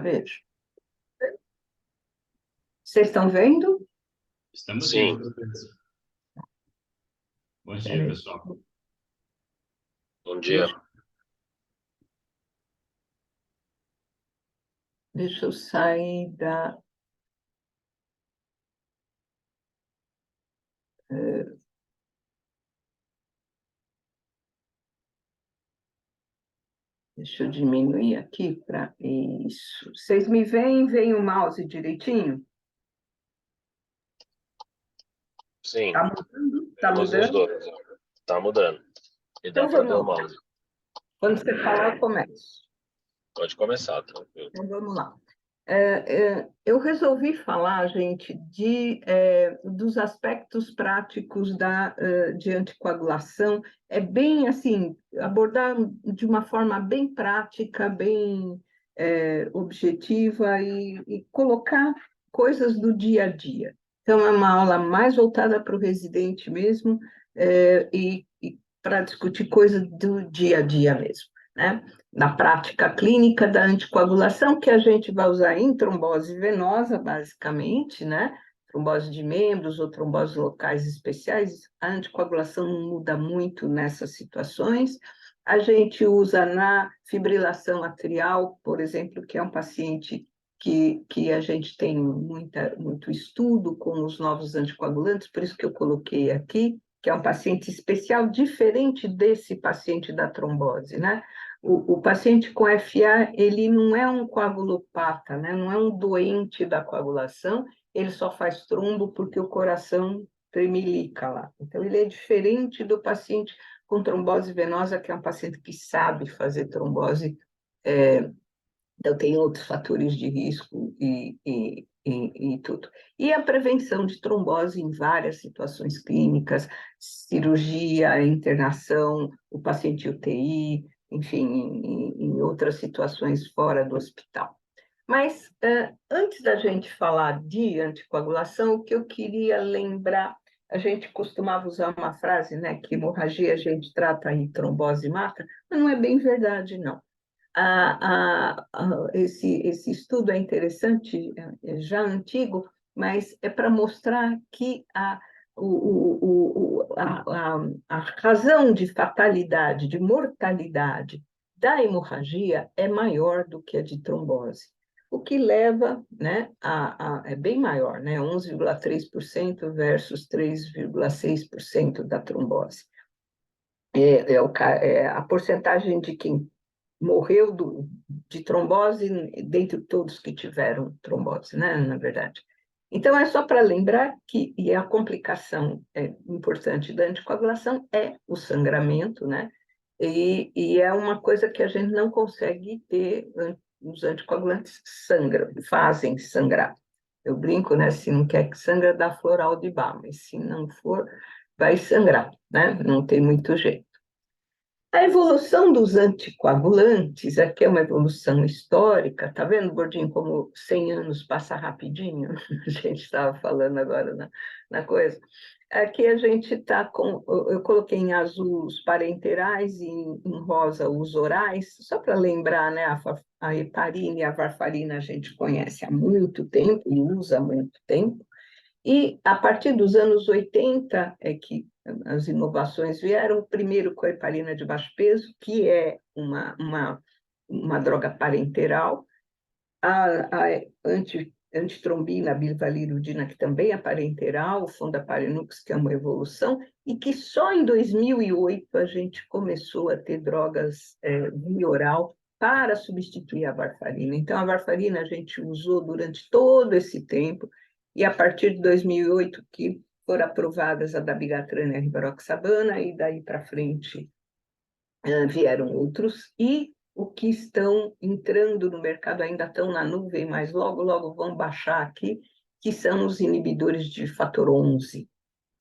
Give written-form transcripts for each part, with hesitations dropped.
Vejo. Vocês estão vendo? Estamos Sim. vendo, professor. Bom dia, Peraí. pessoal. Bom dia. Deixa eu sair da... Deixa eu diminuir aqui para isso. Vocês me veem? Veem o mouse direitinho? Sim. Está mudando? Está Temos os mudando? dois. Tá mudando. E dá Então para ver o vamos lá. mouse. Quando você falar, eu começo. Pode começar, tranquilo. Então vamos lá. Eu resolvi falar, gente, dos aspectos práticos de anticoagulação. É bem assim, abordar de uma forma bem prática, bem objetiva e colocar coisas do dia a dia. Então, é uma aula mais voltada para o residente mesmo, e para discutir coisas do dia a dia mesmo, né? Na prática clínica da anticoagulação, que a gente vai usar em trombose venosa, basicamente, né? Trombose de membros ou trombose locais especiais. A anticoagulação não muda muito nessas situações. A gente usa na fibrilação atrial, por exemplo, que é um paciente que a gente tem muito estudo com os novos anticoagulantes, por isso que eu coloquei aqui, que é um paciente especial, diferente desse paciente da trombose, né? O paciente com FA, ele não é um coagulopata, né? Não é um doente da coagulação, ele só faz trombo porque o coração tremelica lá. Então, ele é diferente do paciente com trombose venosa, que é um paciente que sabe fazer trombose, então tem outros fatores de risco e tudo. E a prevenção de trombose em várias situações clínicas, cirurgia, internação, o paciente UTI, enfim, em outras situações fora do hospital. Mas, antes da gente falar de anticoagulação, o que eu queria lembrar, a gente costumava usar uma frase, né, que hemorragia a gente trata e trombose mata, mas não é bem verdade, não. Esse estudo é interessante, é já antigo, mas é para mostrar que a razão de fatalidade, de mortalidade da hemorragia é maior do que a de trombose, o que leva, né, é bem maior, né, 11,3% versus 3,6% da trombose. A porcentagem de quem morreu de trombose dentre todos que tiveram trombose, né, na verdade. Então, é só para lembrar que a complicação importante da anticoagulação é o sangramento, né? E é uma coisa que a gente não consegue ter, os anticoagulantes sangram, fazem sangrar. Eu brinco, né? Se não quer que sangra, dá floral de bar, mas se não for, vai sangrar, né? Não tem muito jeito. A evolução dos anticoagulantes, aqui é uma evolução histórica, tá vendo, Gordinho, como 100 anos passa rapidinho? A gente estava falando agora na coisa. Aqui a gente está com, eu coloquei em azul os parenterais e em rosa os orais, só para lembrar, né, a heparina e a varfarina a gente conhece há muito tempo e usa há muito tempo. E, a partir dos anos 80, é que as inovações vieram, primeiro com a heparina de baixo peso, que é uma droga parenteral, a antitrombina, a bilvalirudina, que também é parenteral, o fondaparinux, que é uma evolução, e que só em 2008 a gente começou a ter drogas via oral para substituir a varfarina. Então, a varfarina a gente usou durante todo esse tempo, e a partir de 2008 que foram aprovadas a dabigatran e a rivaroxabana, e daí para frente vieram outros, e o que estão entrando no mercado ainda estão na nuvem, mas logo, logo vão baixar aqui, que são os inibidores de fator 11,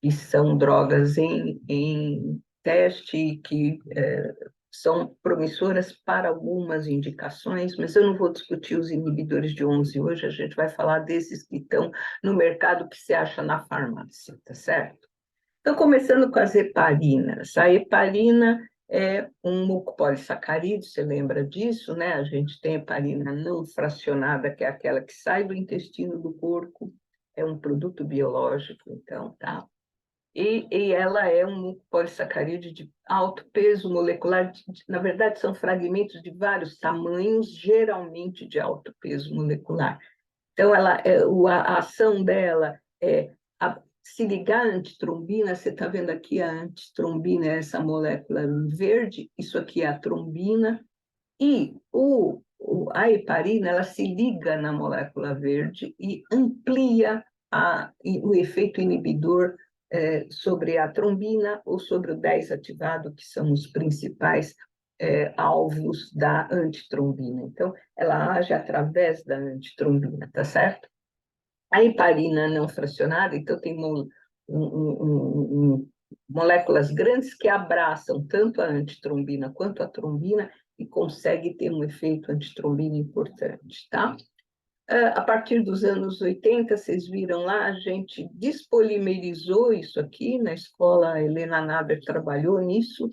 que são drogas em teste que são promissoras para algumas indicações, mas eu não vou discutir os inibidores de 11 hoje, a gente vai falar desses que estão no mercado que se acha na farmácia, tá certo? Então, começando com as heparinas. A heparina é um mucopolissacarídeo, você lembra disso, né? A gente tem heparina não fracionada, que é aquela que sai do intestino do porco, é um produto biológico, então, tá? E ela é um mucopolissacarídeo de alto peso molecular, na verdade, são fragmentos de vários tamanhos, geralmente de alto peso molecular. Então, a ação dela é se ligar à antitrombina, você está vendo aqui a antitrombina, essa molécula verde, isso aqui é a trombina, e a heparina ela se liga na molécula verde e amplia o efeito inibidor sobre a trombina ou sobre o 10 ativado, que são os principais alvos da antitrombina. Então, ela age através da antitrombina, tá certo? A heparina não fracionada, então, tem moléculas grandes que abraçam tanto a antitrombina quanto a trombina e consegue ter um efeito antitrombina importante, tá? A partir dos anos 80, vocês viram lá, a gente despolimerizou isso aqui, na escola, a Helena Naber trabalhou nisso,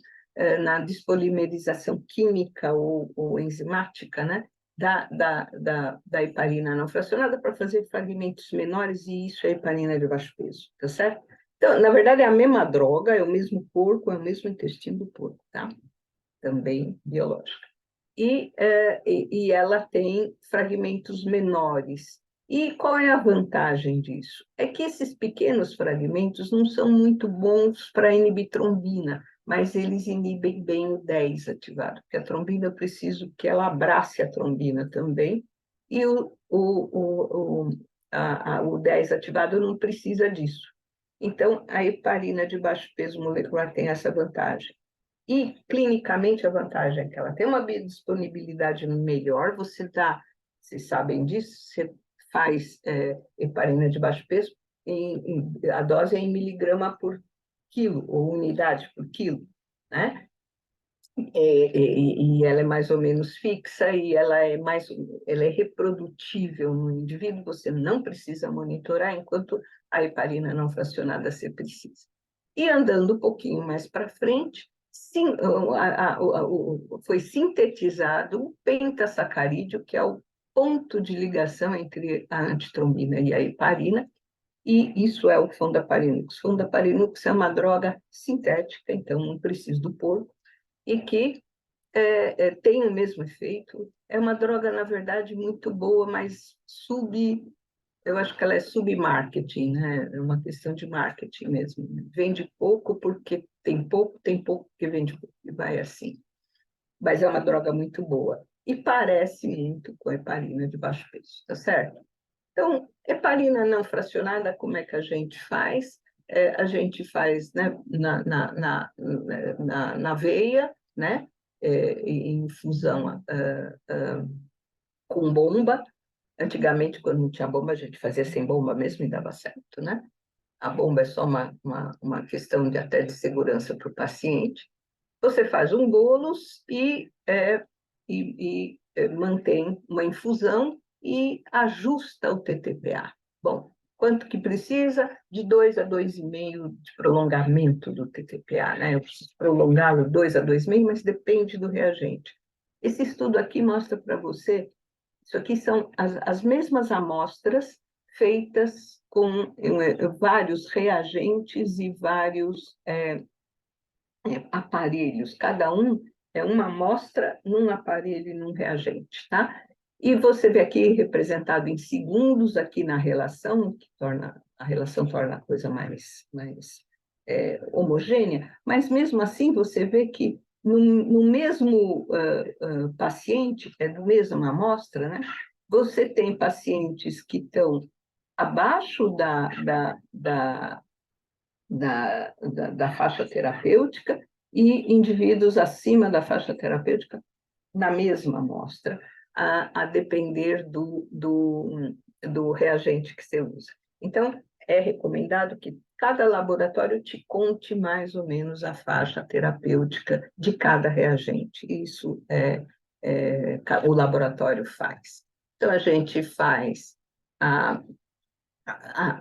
na despolimerização química ou enzimática, né? Da heparina não fracionada para fazer fragmentos menores, e isso é heparina de baixo peso, tá certo? Então, na verdade, é a mesma droga, é o mesmo porco, é o mesmo intestino do porco, tá? Também biológica. E ela tem fragmentos menores. E qual é a vantagem disso? É que esses pequenos fragmentos não são muito bons para inibir trombina, mas eles inibem bem o 10 ativado, porque a trombina eu preciso que ela abrace a trombina também, e o 10 ativado não precisa disso. Então, a heparina de baixo peso molecular tem essa vantagem. E, clinicamente, a vantagem é que ela tem uma biodisponibilidade melhor, vocês sabem disso, você faz heparina de baixo peso, a dose é em miligrama por quilo, ou unidade por quilo, né? E ela é mais ou menos fixa e ela é reprodutível no indivíduo, você não precisa monitorar, enquanto a heparina não fracionada você precisa. E andando um pouquinho mais para frente, sim, foi sintetizado o pentasacarídeo, que é o ponto de ligação entre a antitrombina e a heparina, e isso é o fondaparinux. Fondaparinux é uma droga sintética, então não precisa do porco, e que tem o mesmo efeito. É uma droga, na verdade, muito boa, mas eu acho que ela é submarketing, né? É uma questão de marketing mesmo. Vende pouco porque tem pouco porque vende pouco, e vai assim. Mas é uma droga muito boa. E parece muito com a heparina de baixo peso, tá certo? Então, heparina não fracionada, como é que a gente faz? A gente faz, né, na veia, né? Em infusão com bomba. Antigamente, quando não tinha bomba, a gente fazia sem bomba mesmo e dava certo, né? A bomba é só uma questão até de segurança para o paciente. Você faz um bolos e mantém uma infusão e ajusta o TTPA. Bom, quanto que precisa? De 2 a 2,5 de prolongamento do TTPA, né? Eu preciso prolongá-lo 2 a 2,5, mas depende do reagente. Esse estudo aqui mostra para você, isso aqui são as mesmas amostras feitas com vários reagentes e vários aparelhos, cada um é uma amostra num aparelho e num reagente, tá? E você vê aqui representado em segundos aqui na relação, que torna a coisa mais homogênea, mas mesmo assim você vê que no mesmo paciente, do mesma amostra, né? Você tem pacientes que estão abaixo da faixa terapêutica e indivíduos acima da faixa terapêutica na mesma amostra, a depender do reagente que você usa. Então, é recomendado que cada laboratório te conte mais ou menos a faixa terapêutica de cada reagente. Isso o laboratório faz. Então, a gente faz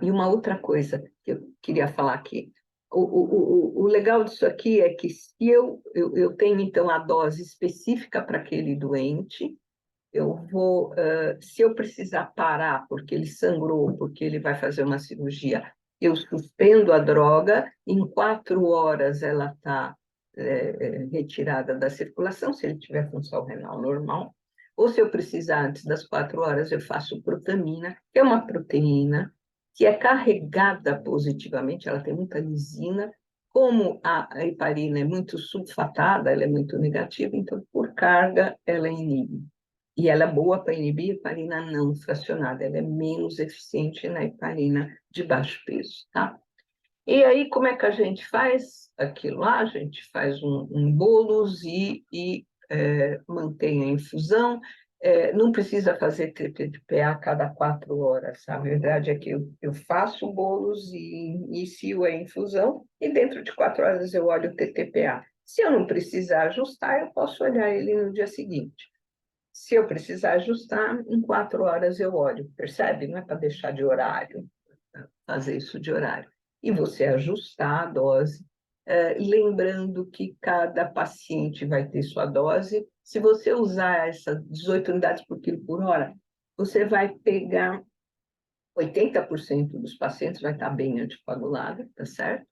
e uma outra coisa que eu queria falar aqui. O legal disso aqui é que se eu tenho, então, a dose específica para aquele doente, eu vou, se eu precisar parar porque ele sangrou, porque ele vai fazer uma cirurgia, eu suspendo a droga, em 4 horas ela está retirada da circulação, se ele tiver função renal normal, ou se eu precisar antes das 4 horas, eu faço protamina, que é uma proteína que é carregada positivamente, ela tem muita lisina, como a heparina é muito sulfatada, ela é muito negativa, então, por carga, ela inibe. E ela é boa para inibir heparina não fracionada, ela é menos eficiente na heparina de baixo peso, tá? E aí, como é que a gente faz aquilo lá? A gente faz um bolos e mantém a infusão. Não precisa fazer TTPA a cada 4 horas. A verdade é que eu faço bolos e inicio a infusão, e dentro de 4 horas eu olho o TTPA. Se eu não precisar ajustar, eu posso olhar ele no dia seguinte. Se eu precisar ajustar, em 4 horas eu olho, percebe? Não é para deixar de horário, fazer isso de horário. E você ajustar a dose, lembrando que cada paciente vai ter sua dose. Se você usar essas 18 unidades por quilo por hora, você vai pegar 80% dos pacientes, vai estar bem anticoagulado, tá certo?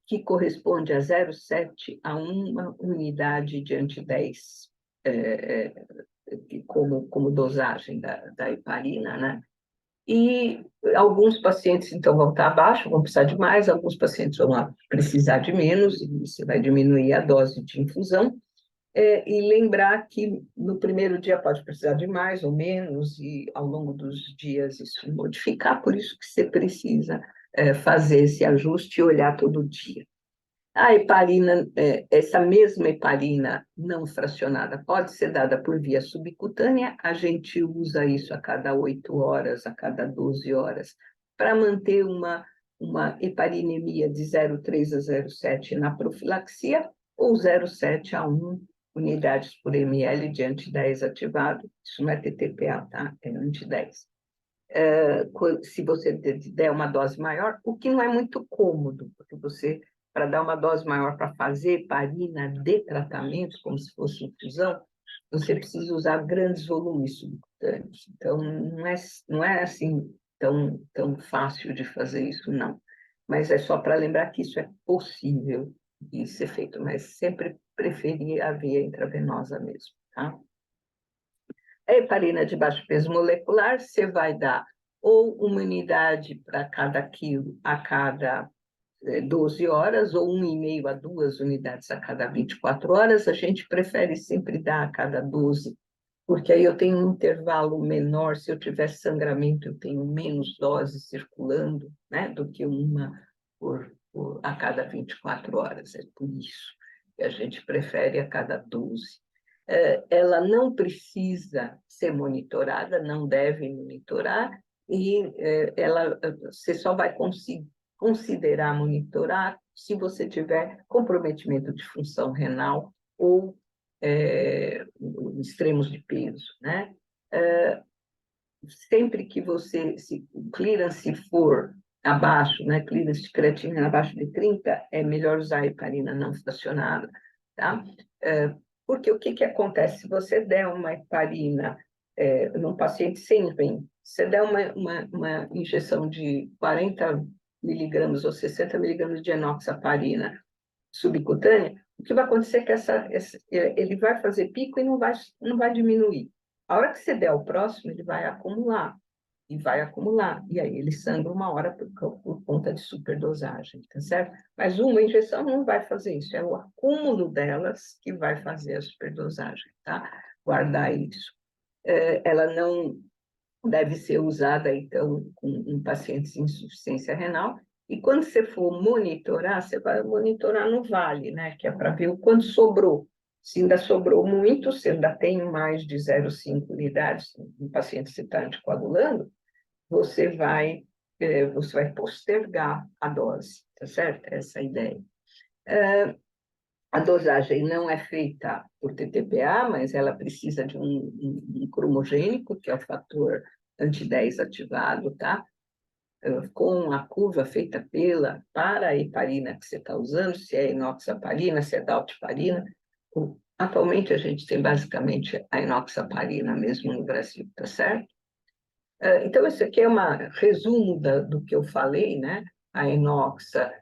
Que corresponde a 0,7 a 1 unidade de anti-10, como dosagem da heparina, né? E alguns pacientes, então, vão estar abaixo, vão precisar de mais, alguns pacientes vão precisar de menos, e você vai diminuir a dose de infusão. E lembrar que no primeiro dia pode precisar de mais ou menos, e ao longo dos dias isso modificar, por isso que você precisa fazer esse ajuste e olhar todo dia. A heparina, essa mesma heparina não fracionada pode ser dada por via subcutânea, a gente usa isso a cada 8 horas, a cada 12 horas, para manter uma heparinemia de 0,3 a 0,7 na profilaxia, ou 0,7 a 1 unidades por ml de anti-10 ativado, isso não é TTPA, tá? É anti-10. Se você der uma dose maior, o que não é muito cômodo, porque você, para dar uma dose maior para fazer heparina de tratamento, como se fosse infusão, você precisa usar grandes volumes subcutâneos. Então, não é assim tão fácil de fazer isso, não. Mas é só para lembrar que isso é possível de ser feito, mas sempre preferi a via intravenosa mesmo, tá? A heparina de baixo peso molecular, você vai dar ou 1 unidade para cada quilo a cada 12 horas, ou 1,5 a 2 unidades a cada 24 horas. A gente prefere sempre dar a cada 12, porque aí eu tenho um intervalo menor. Se eu tiver sangramento, eu tenho menos doses circulando, né, do que uma a cada 24 horas. É por isso que a gente prefere a cada 12. Ela não precisa ser monitorada, não deve monitorar, e você só vai considerar monitorar se você tiver comprometimento de função renal ou extremos de peso, né? Sempre que o clearance for abaixo, né, clearance de creatinina abaixo de 30, é melhor usar a heparina não fracionada, tá? Porque o que acontece? Se você der uma heparina num paciente sem rim, você der uma injeção de 40 miligramas ou 60 miligramas de enoxaparina subcutânea, o que vai acontecer é que ele vai fazer pico e não vai diminuir. A hora que você der o próximo, ele vai acumular, e aí ele sangra 1 hora por conta de superdosagem, tá certo? Mas uma injeção não vai fazer isso, é o acúmulo delas que vai fazer a superdosagem, tá? Guardar isso. Ela não deve ser usada, então, em pacientes de insuficiência renal, e quando você for monitorar, você vai monitorar no vale, né? Que é para ver o quanto sobrou. Se ainda sobrou muito, se ainda tem mais de 0,5 unidades em paciente que você está anticoagulando, você vai postergar a dose, tá certo? Essa é a ideia. A dosagem não é feita por TTPA, mas ela precisa de um cromogênico, que é o fator anti-10 ativado, tá? com a curva feita para a heparina que você está usando, se é enoxaparina, se é dalteparina. Atualmente a gente tem basicamente a enoxaparina mesmo no Brasil, tá certo? Então, esse aqui é um resumo do que eu falei, né? A enoxa,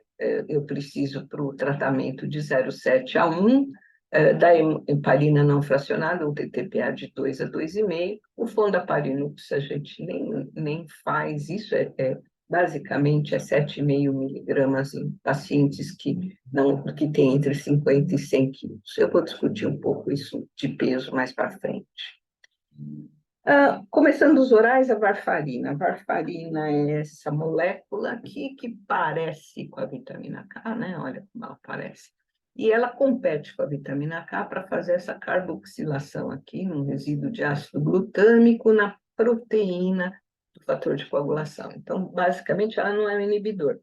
eu preciso para o tratamento de 0,7 a 1, da heparina não fracionada, o TTPA de 2 a 2,5. O fondaparinux, a gente nem faz isso, basicamente é 7,5 miligramas em pacientes que têm entre 50 e 100 quilos. Eu vou discutir um pouco isso de peso mais para frente. Começando os orais, a varfarina. A varfarina é essa molécula aqui que parece com a vitamina K, né? Olha como ela parece. E ela compete com a vitamina K para fazer essa carboxilação aqui, no resíduo de ácido glutâmico, na proteína do fator de coagulação. Então, basicamente, ela não é um inibidor.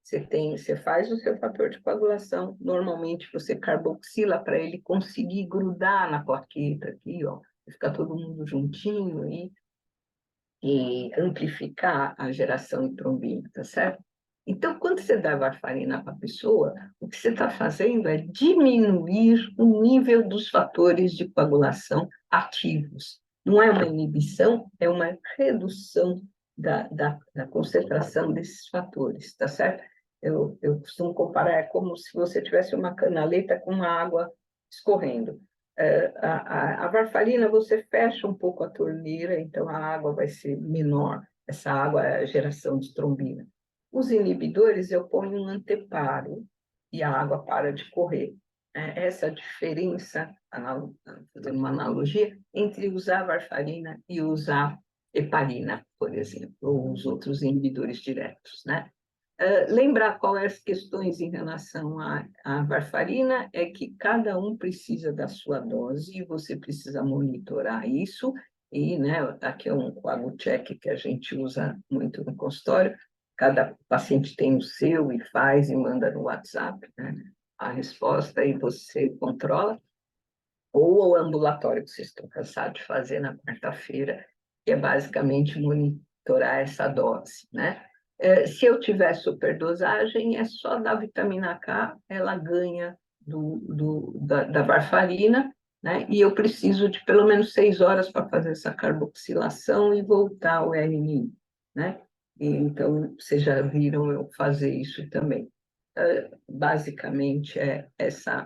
Você faz o seu fator de coagulação, normalmente você carboxila para ele conseguir grudar na plaqueta aqui, ó, ficar todo mundo juntinho e amplificar a geração de trombina, tá certo? Então, quando você dá varfarina para a pessoa, o que você está fazendo é diminuir o nível dos fatores de coagulação ativos. Não é uma inibição, é uma redução da concentração desses fatores, tá certo? Eu costumo comparar, é como se você tivesse uma canaleta com uma água escorrendo. A varfarina, você fecha um pouco a torneira, então a água vai ser menor. Essa água é a geração de trombina. Os inibidores, eu ponho um anteparo e a água para de correr. Essa é a diferença, fazendo uma analogia, entre usar varfarina e usar heparina, por exemplo, ou os outros inibidores diretos, né? Lembrar quais as questões em relação à varfarina é que cada um precisa da sua dose e você precisa monitorar isso. E, né, aqui é um coagucheck que a gente usa muito no consultório. Cada paciente tem o seu e faz e manda no WhatsApp, né, a resposta e você controla. Ou o ambulatório que vocês estão cansados de fazer na quarta-feira, que é basicamente monitorar essa dose, né? Se eu tiver superdosagem, é só da vitamina K, ela ganha da varfarina, né? E eu preciso de pelo menos 6 horas para fazer essa carboxilação e voltar ao RNI, né? Então, vocês já viram eu fazer isso também. Basicamente,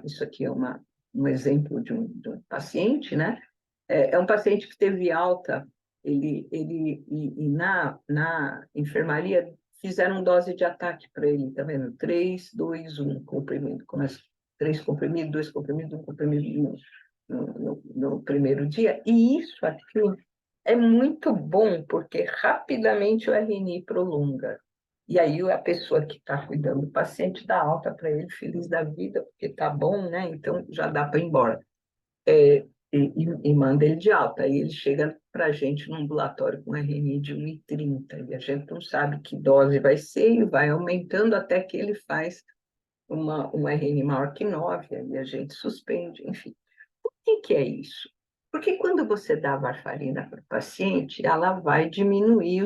isso aqui é um exemplo de um paciente, né? É um paciente que teve alta, e na enfermaria fizeram dose de ataque para ele, tá vendo? 3, 2, 1, comprimido. Começa 3 comprimidos, 2 comprimidos, 1 comprimido no primeiro dia. E isso aqui é muito bom, porque rapidamente o RNI prolonga. E aí a pessoa que está cuidando do paciente dá alta para ele, feliz da vida, porque está bom, né? Então já dá para ir embora. E manda ele de alta. Aí ele chega para a gente no ambulatório com RNI de 1,30, e a gente não sabe que dose vai ser, e vai aumentando até que ele faz um RNI maior que 9, aí a gente suspende, enfim. Por que é isso? Porque quando você dá varfarina para o paciente, ela vai diminuir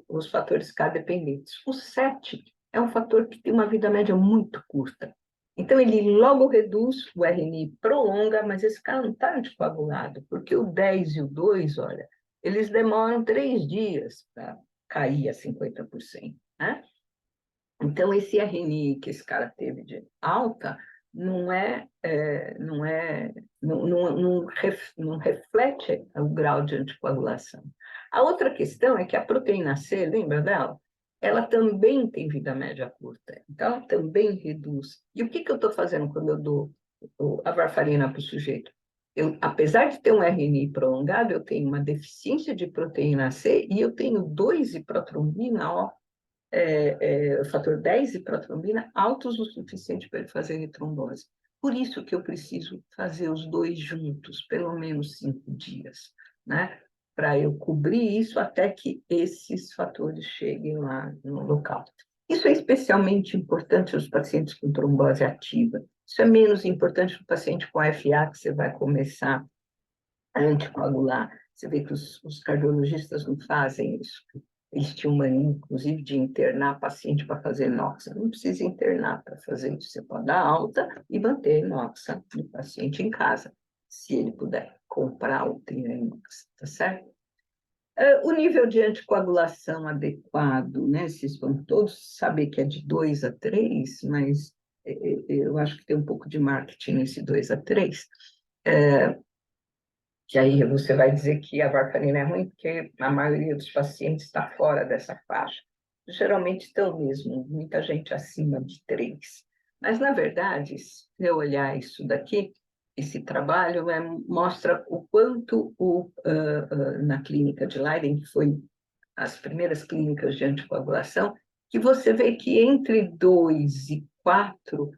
os fatores K dependentes. O 7 é um fator que tem uma vida média muito curta. Então, ele logo reduz, o RNI prolonga, mas esse cara não está anticoagulado, porque o 10 e o 2, olha, eles demoram 3 dias para cair a 50%, né? Então, esse RNI que esse cara teve de alta não reflete o grau de anticoagulação. A outra questão é que a proteína C, lembra dela? Ela também tem vida média curta, então ela também reduz. E o que eu estou fazendo quando eu dou a varfarina para o sujeito? Apesar de ter um RNI prolongado, eu tenho uma deficiência de proteína C e eu tenho 2-hiprotrombina, ó, o fator 10 e protrombina altos o suficiente para ele fazer retrombose. Por isso que eu preciso fazer os dois juntos, pelo menos 5 dias, né? Para eu cobrir isso até que esses fatores cheguem lá no local. Isso é especialmente importante nos pacientes com trombose ativa. Isso é menos importante no paciente com FA, que você vai começar a anticoagular. Você vê que os cardiologistas não fazem isso. Eles tinham mania, inclusive, de internar paciente para fazer noxa. Não precisa internar para fazer isso. Você pode dar alta e manter noxa do paciente em casa, se ele puder comprar ou ter a noxa, tá certo? O nível de anticoagulação adequado, né? Vocês vão todos saber que é de 2 a 3, mas eu acho que tem um pouco de marketing nesse 2 a 3. Que aí você vai dizer que a varfarina é ruim, porque a maioria dos pacientes está fora dessa faixa. Geralmente estão mesmo, muita gente acima de 3. Mas, na verdade, se eu olhar isso daqui, esse trabalho mostra o quanto na clínica de Leiden, que foi as primeiras clínicas de anticoagulação, que você vê que entre 2 e 4,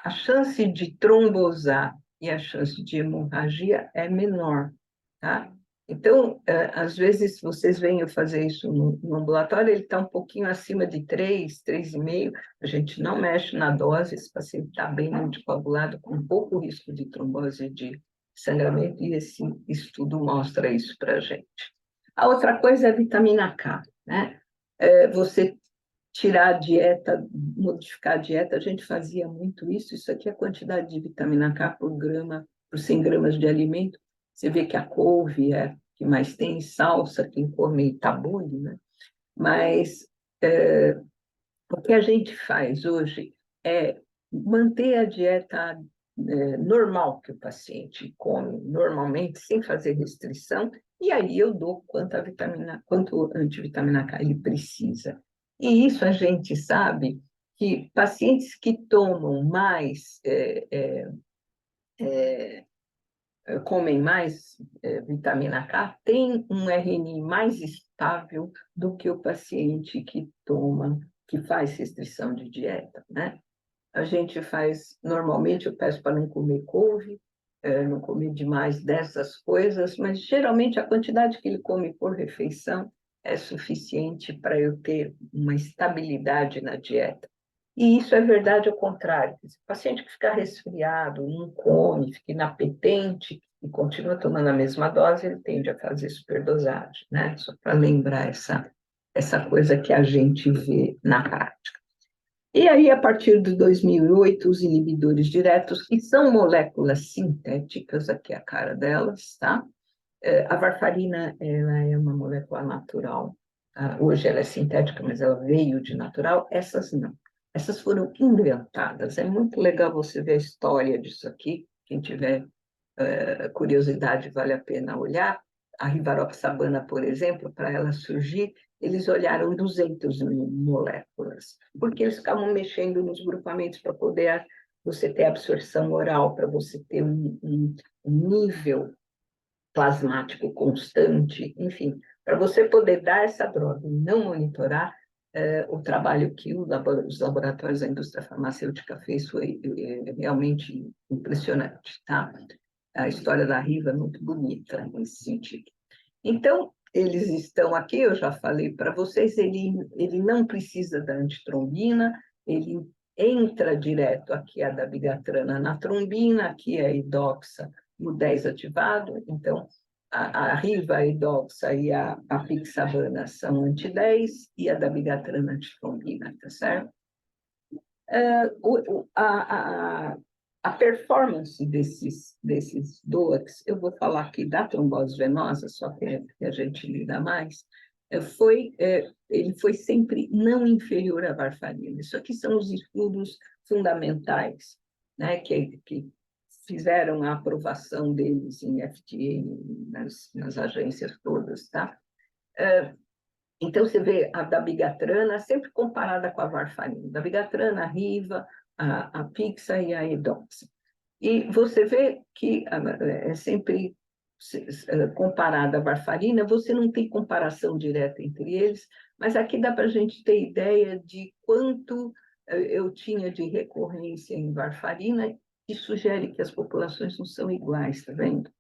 a chance de trombosar e a chance de hemorragia é menor, tá? Então, às vezes, vocês veem eu fazer isso no ambulatório, ele está um pouquinho acima de 3, 3,5, a gente não mexe na dose, esse paciente está bem anticoagulado, com pouco risco de trombose e de sangramento, e esse estudo mostra isso para a gente. A outra coisa é a vitamina K, né? Você tirar a dieta, modificar a dieta, a gente fazia muito isso. Isso aqui é a quantidade de vitamina K por grama, por 100 gramas de alimento. Você vê que a couve é a que mais tem, salsa, quem come tabule, né? Mas o que a gente faz hoje é manter a dieta normal que o paciente come normalmente, sem fazer restrição, e aí eu dou quanto antivitamina K ele precisa. E isso a gente sabe que pacientes que tomam mais, comem mais vitamina K, têm um RNI mais estável do que o paciente que toma, que faz restrição de dieta, né? A gente faz, normalmente eu peço para não comer couve, não comer demais dessas coisas, mas geralmente a quantidade que ele come por refeição é suficiente para eu ter uma estabilidade na dieta. E isso é verdade ao contrário. O paciente que fica resfriado, não come, fica inapetente e continua tomando a mesma dose, ele tende a fazer superdosagem, né? Só para lembrar essa coisa que a gente vê na prática. E aí, a partir de 2008, os inibidores diretos, que são moléculas sintéticas, aqui é a cara delas, tá? A varfarina, ela é uma molécula natural. Tá? Hoje ela é sintética, mas ela veio de natural. Essas não. Essas foram inventadas. É muito legal você ver a história disso aqui. Quem tiver curiosidade, vale a pena olhar. A rivaroxabana, por exemplo, para ela surgir, eles olharam 200 mil moléculas, porque eles ficavam mexendo nos grupamentos para poder você ter absorção oral, para você ter um nível plasmático constante, enfim, para você poder dar essa droga e não monitorar, o trabalho que os laboratórios da indústria farmacêutica fez foi realmente impressionante, tá? A história da Riva é muito bonita nesse sentido. Então, eles estão aqui, eu já falei para vocês, ele não precisa da antitrombina, ele entra direto aqui a dabigatrana na trombina, aqui é a idoxa no 10 ativado, então a Riva, a idoxa e a pixabana são anti-10 e a dabigatrana antitrombina, tá certo? A performance desses DOACs, eu vou falar aqui da trombose venosa, só que a gente lida mais, ele foi sempre não inferior à varfarina. Isso aqui são os estudos fundamentais, né, que fizeram a aprovação deles em FDA, nas agências todas, tá? Então, você vê a dabigatrana sempre comparada com a varfarina. Dabigatrana, a Riva, a Pixa e a Edoxa. E você vê que é sempre comparada à varfarina, você não tem comparação direta entre eles, mas aqui dá para a gente ter ideia de quanto eu tinha de recorrência em varfarina, que sugere que as populações não são iguais, tá vendo?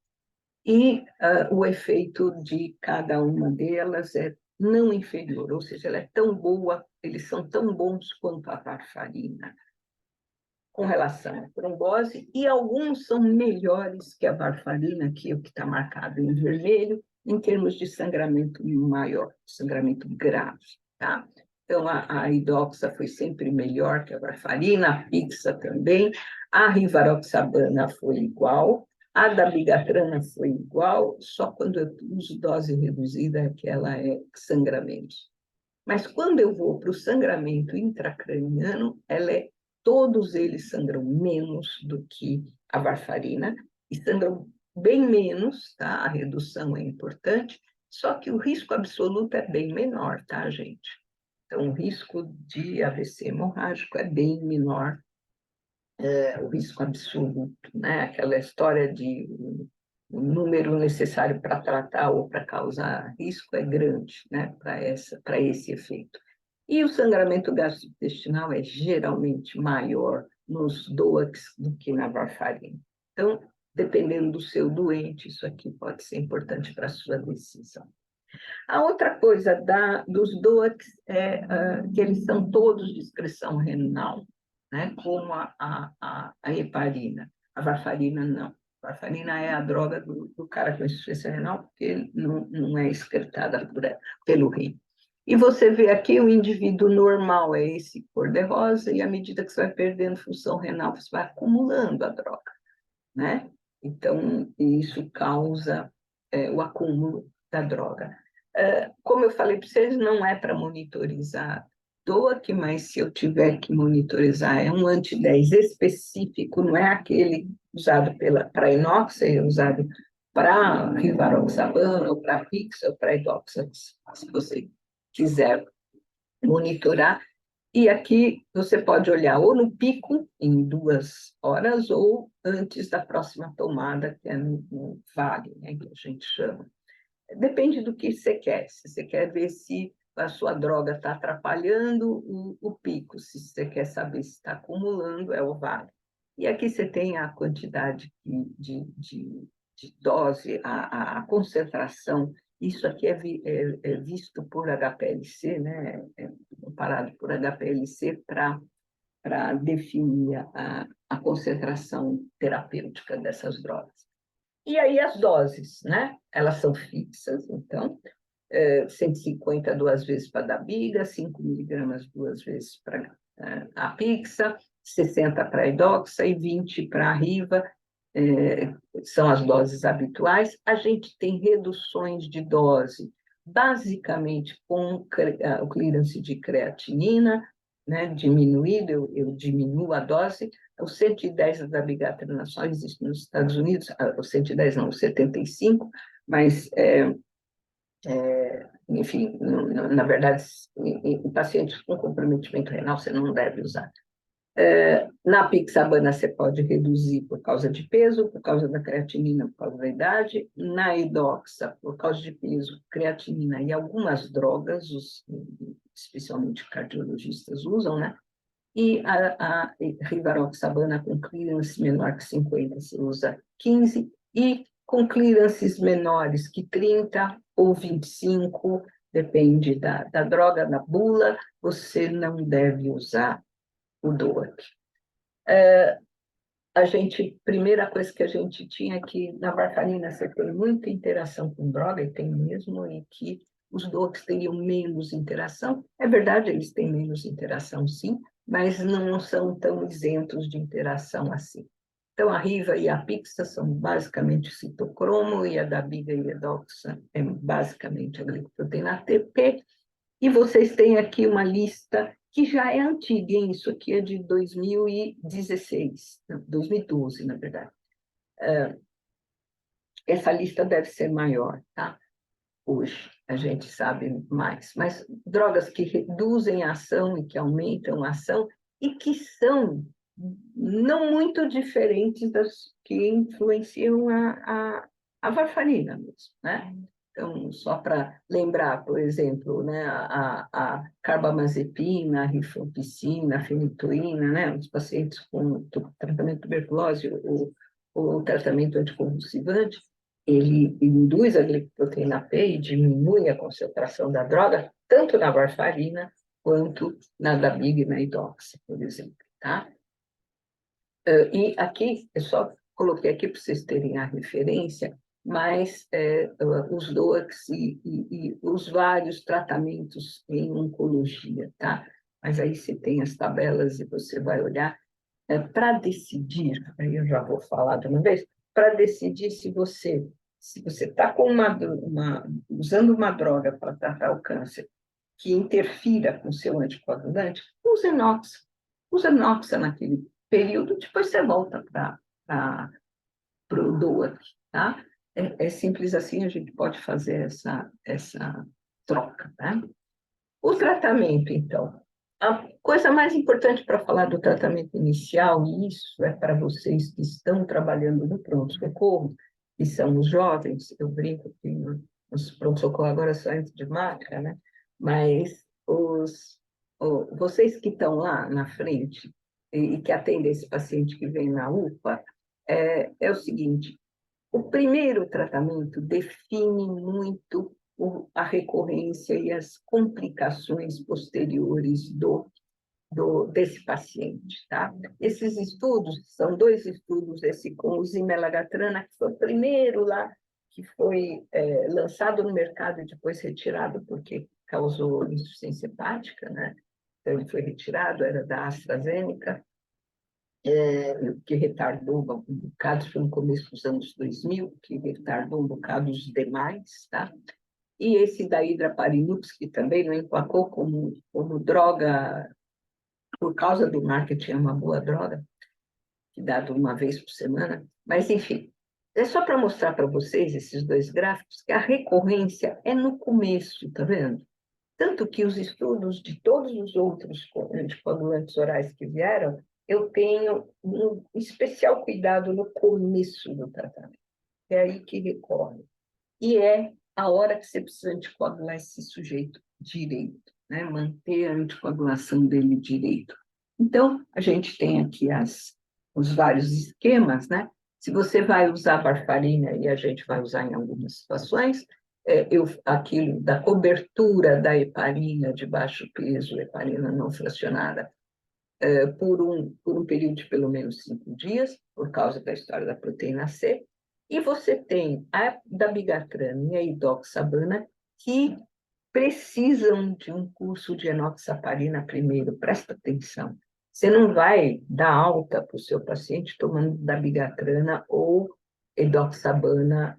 E o efeito de cada uma delas é não inferior, ou seja, ela é tão boa, eles são tão bons quanto a varfarina com relação à trombose, e alguns são melhores que a varfarina, que é o que está marcado em vermelho, em termos de sangramento maior, sangramento grave, tá? Então, a idoxa foi sempre melhor que a varfarina, a pixa também, a rivaroxabana foi igual, a dabigatrana foi igual, só quando eu uso dose reduzida é que ela é sangramento. Mas quando eu vou para o sangramento intracraniano, todos eles sangram menos do que a varfarina, e sangram bem menos, tá? A redução é importante, só que o risco absoluto é bem menor, tá, gente? Então, o risco de AVC hemorrágico é bem menor, o risco absoluto, né? Aquela história de o número necessário para tratar ou para causar risco é grande, né? Para esse efeito. E o sangramento gastrointestinal é geralmente maior nos DOACs do que na varfarina. Então, dependendo do seu doente, isso aqui pode ser importante para a sua decisão. A outra coisa dos DOACs é que eles são todos de excreção renal, né? Como a heparina. A varfarina não. A varfarina é a droga do cara com insuficiência renal, porque não é excretada pelo rim. E você vê aqui o indivíduo normal é esse cor-de-rosa, e à medida que você vai perdendo função renal, você vai acumulando a droga, né? Então, isso causa o acúmulo da droga. Como eu falei para vocês, não é para monitorizar DOAC, mas se eu tiver que monitorizar, é um anti-10 específico, não é aquele usado para inox, é usado para rivaroxabana, ou para pixa, ou para idoxa, se você quiser monitorar. E aqui você pode olhar ou no pico, em 2 horas, ou antes da próxima tomada, que é no vale, né, que a gente chama. Depende do que você quer. Se você quer ver se a sua droga está atrapalhando o pico, se você quer saber se está acumulando, é o vale. E aqui você tem a quantidade de dose, a concentração. Isso aqui é visto por HPLC, né? É comparado por HPLC para definir a concentração terapêutica dessas drogas. E aí as doses, né? Elas são fixas, então, 150 2 vezes para a dabiga, 5 miligramas 2 vezes para a pixa, 60 para a idoxa e 20 para a riva, são as doses habituais. A gente tem reduções de dose, basicamente com o clearance de creatinina, né, diminuído, eu diminuo a dose. O 110 da bigatrina só existe nos Estados Unidos, o 110 não, o 75, mas, enfim, na verdade, em pacientes com comprometimento renal, você não deve usar. Na pixabana, você pode reduzir por causa de peso, por causa da creatinina, por causa da idade. Na idoxa, por causa de peso, creatinina e algumas drogas, especialmente cardiologistas usam, né? E a rivaroxabana com clearance menor que 50, você usa 15, e com clearances menores que 30 ou 25, depende da droga, da bula, você não deve usar o DOAC. Primeira coisa que a gente tinha que na varfarina você tem muita interação com droga, e tem mesmo, e que os DOACs teriam menos interação. É verdade, eles têm menos interação, sim, mas não são tão isentos de interação assim. Então, a riva e a pixa são basicamente citocromo, e a dabiga e a doxa é basicamente a glicoproteína ATP. E vocês têm aqui uma lista que já é antiga, hein? Isso aqui é de 2016, 2012, na verdade. Essa lista deve ser maior, tá? Hoje, a gente sabe mais. Mas drogas que reduzem a ação e que aumentam a ação e que são não muito diferentes das que influenciam a varfarina mesmo, né? Então, só para lembrar, por exemplo, né, a carbamazepina, a rifampicina, a fenitoína, né, os pacientes com tratamento de tuberculose ou tratamento anticonvulsivante, ele induz a glicoproteína P e diminui a concentração da droga, tanto na varfarina quanto na dabiga e na idoxa, por exemplo, tá? E aqui, eu só coloquei aqui para vocês terem a referência, mais os DOACs e os vários tratamentos em oncologia, tá? Mas aí você tem as tabelas e você vai olhar para decidir, aí eu já vou falar de uma vez, para decidir se você está com usando uma droga para tratar o câncer que interfira com o seu anticoagulante, use inox. Usa inoxa naquele período, depois você volta para o DOAC, tá? É simples assim, a gente pode fazer essa troca, né? O tratamento, então. A coisa mais importante para falar do tratamento inicial, e isso é para vocês que estão trabalhando no pronto-socorro, que são os jovens, eu brinco que os pronto-socorro agora só entram de máscara, né? Mas vocês que estão lá na frente e que atendem esse paciente que vem na UPA, é o seguinte, o primeiro tratamento define muito a recorrência e as complicações posteriores desse paciente, tá? Esses estudos são 2 estudos, esse com o zimelagatrana, que foi o primeiro lá, que foi lançado no mercado e depois retirado porque causou insuficiência hepática, né? Então, ele foi retirado, era da AstraZeneca, que retardou um bocado, foi no começo dos anos 2000, que retardou um bocado os demais, tá? E esse da Hidraparinux, que também não emplacou como droga, por causa do marketing, é uma boa droga, que dado uma vez por semana, mas enfim, é só para mostrar para vocês esses 2 gráficos que a recorrência é no começo, tá vendo? Tanto que os estudos de todos os outros anticoagulantes orais que vieram, eu tenho um especial cuidado no começo do tratamento. É aí que recorre. E é a hora que você precisa anticoagular esse sujeito direito, né? Manter a anticoagulação dele direito. Então, a gente tem aqui os vários esquemas, né? Se você vai usar varfarina, e a gente vai usar em algumas situações, aquilo da cobertura da heparina de baixo peso, heparina não fracionada, por um período de pelo menos 5 dias, por causa da história da proteína C, e você tem a dabigatran e a idoxabana, que precisam de um curso de enoxaparina primeiro, presta atenção. Você não vai dar alta para o seu paciente tomando dabigatrana ou edoxabana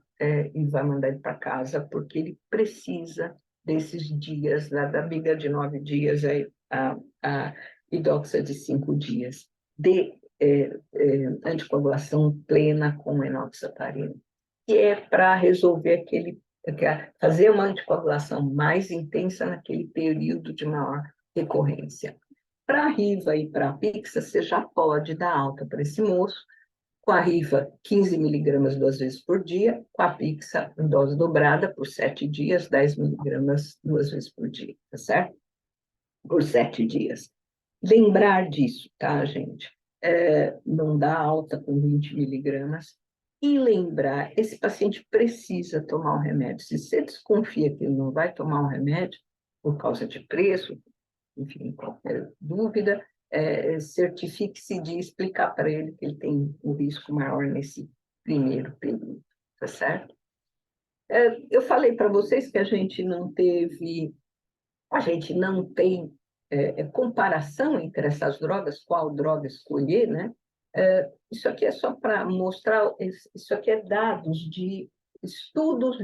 e vai mandar ele para casa, porque ele precisa desses dias, da dabiga de 9 dias, a idoxa de 5 dias, de anticoagulação plena com enoxaparina, que é para resolver fazer uma anticoagulação mais intensa naquele período de maior recorrência. Para a Riva e para a Pixa, você já pode dar alta para esse moço, com a Riva 15 miligramas 2 vezes por dia, com a Pixa em dose dobrada por 7 dias, 10 miligramas 2 vezes por dia, tá certo? Por 7 dias. Lembrar disso, tá, gente? Não dá alta com 20 miligramas. E lembrar, esse paciente precisa tomar o remédio. Se você desconfia que ele não vai tomar o remédio, por causa de preço, enfim, qualquer dúvida, certifique-se de explicar para ele que ele tem um risco maior nesse primeiro período, tá certo? Eu falei para vocês que a gente não tem comparação entre essas drogas, qual droga escolher, né? Isso aqui é só para mostrar, isso aqui é dados de estudos,